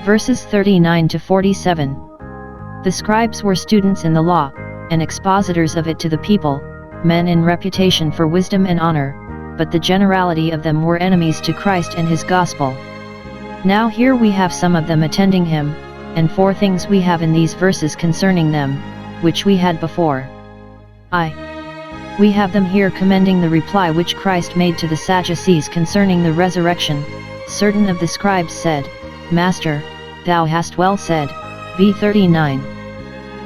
Verses 39 to 47. The scribes were students in the law, and expositors of it to the people, men in reputation for wisdom and honor, but the generality of them were enemies to Christ and his gospel. Now here we have some of them attending him, and 4 things we have in these verses concerning them, which we had before. We have them here commending the reply which Christ made to the Sadducees concerning the resurrection. Certain of the scribes said, Master, thou hast well said. v. 39.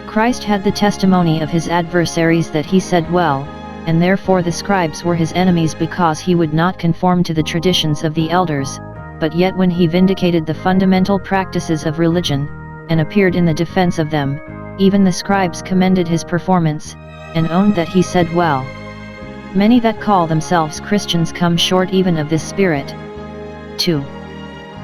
Christ had the testimony of his adversaries that he said well, and therefore the scribes were his enemies because he would not conform to the traditions of the elders, but yet when he vindicated the fundamental practices of religion, and appeared in the defense of them, even the scribes commended his performance, and owned that he said well. Many that call themselves Christians come short even of this spirit. 2.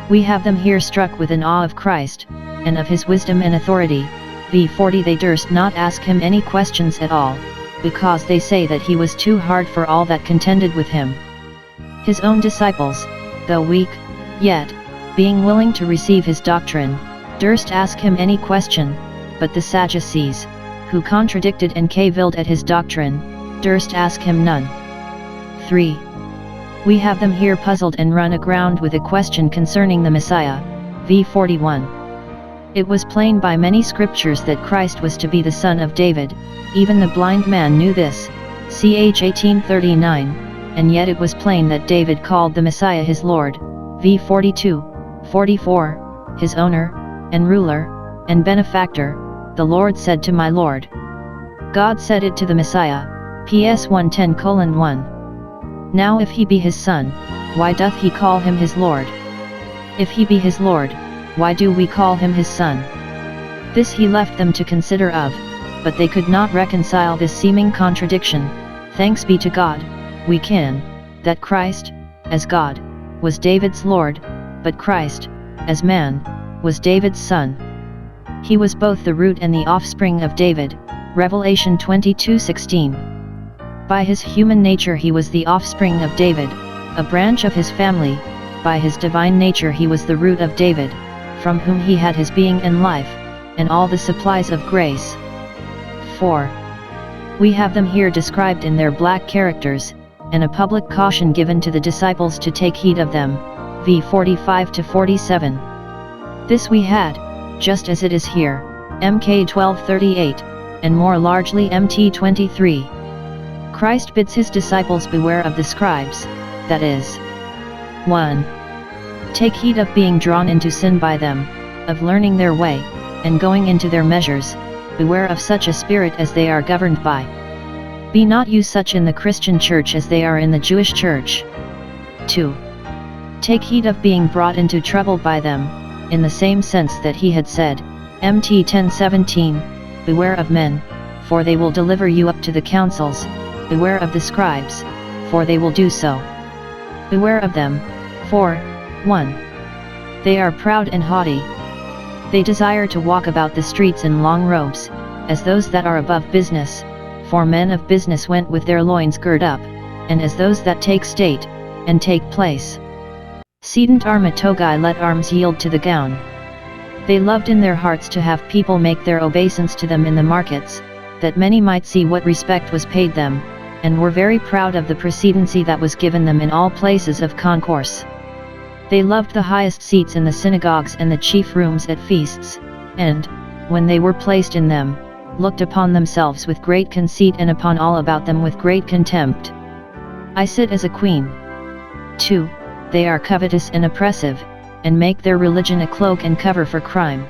We have them here struck with an awe of Christ, and of his wisdom and authority. v. 40. They durst not ask him any questions at all, because they say that he was too hard for all that contended with him. His own disciples, though weak, yet, being willing to receive his doctrine, durst ask him any question, but the Sadducees, who contradicted and cavilled at his doctrine, durst ask him none. 3. We have them here puzzled and run aground with a question concerning the Messiah. v. 41. It was plain by many scriptures that Christ was to be the son of David, even the blind man knew this, ch. 1839, and yet it was plain that David called the Messiah his Lord, v. 42, 44, his owner, and ruler, and benefactor. The Lord said to my Lord. God said it to the Messiah, PS 110:1. Now if he be his son, why doth he call him his Lord? If he be his Lord, why do we call him his son? This he left them to consider of, but they could not reconcile this seeming contradiction. Thanks be to God, we can, that Christ, as God, was David's Lord, but Christ, as man, was David's son. He was both the root and the offspring of David, Revelation 22:16. By his human nature he was the offspring of David, a branch of his family. By his divine nature he was the root of David, from whom he had his being and life, and all the supplies of grace. 4. We have them here described in their black characters, and a public caution given to the disciples to take heed of them, v. 45-47. This we had, just as it is here, Mk 12:38, and more largely Mt 23. Christ bids his disciples beware of the scribes, that is, 1. Take heed of being drawn into sin by them, of learning their way, and going into their measures. Beware of such a spirit as they are governed by. Be not you such in the Christian church as they are in the Jewish church. 2. Take heed of being brought into trouble by them, in the same sense that he had said, Mt 10:17, Beware of men, for they will deliver you up to the councils. Beware of the scribes, for they will do so. Beware of them, for, 1. They are proud and haughty. They desire to walk about the streets in long robes, as those that are above business, for men of business went with their loins girt up, and as those that take state, and take place. Sedent armatogai let arms yield to the gown. They loved in their hearts to have people make their obeisance to them in the markets, that many might see what respect was paid them, and were very proud of the precedency that was given them in all places of concourse. They loved the highest seats in the synagogues and the chief rooms at feasts, and, when they were placed in them, looked upon themselves with great conceit and upon all about them with great contempt. I sit as a queen. 2. They are covetous and oppressive, and make their religion a cloak and cover for crime.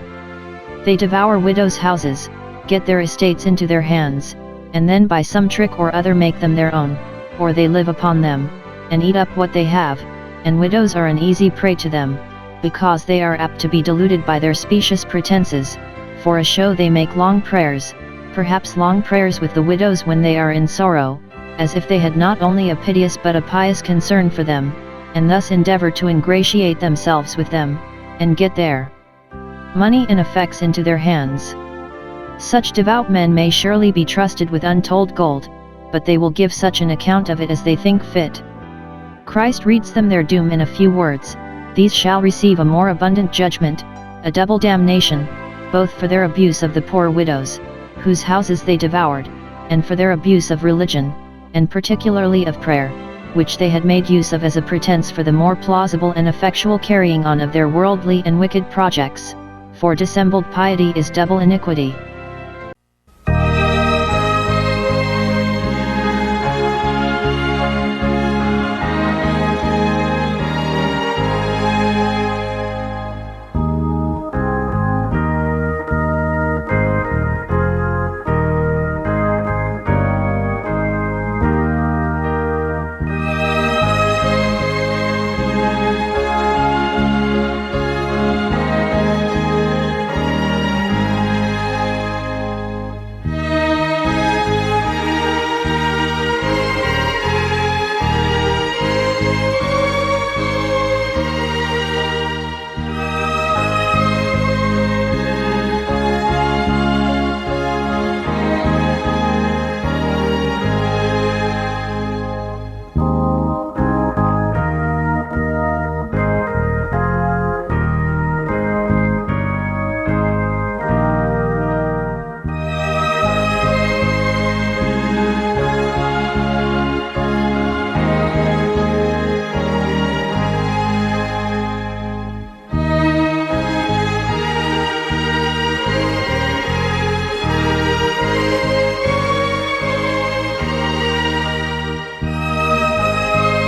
They devour widows' houses, get their estates into their hands, and then by some trick or other make them their own, or they live upon them, and eat up what they have, and widows are an easy prey to them, because they are apt to be deluded by their specious pretenses. For a show they make long prayers, perhaps long prayers with the widows when they are in sorrow, as if they had not only a piteous but a pious concern for them, and thus endeavor to ingratiate themselves with them, and get their money and effects into their hands. Such devout men may surely be trusted with untold gold, but they will give such an account of it as they think fit. Christ reads them their doom in a few words: these shall receive a more abundant judgment, a double damnation, both for their abuse of the poor widows, whose houses they devoured, and for their abuse of religion, and particularly of prayer, which they had made use of as a pretense for the more plausible and effectual carrying on of their worldly and wicked projects, for dissembled piety is double iniquity.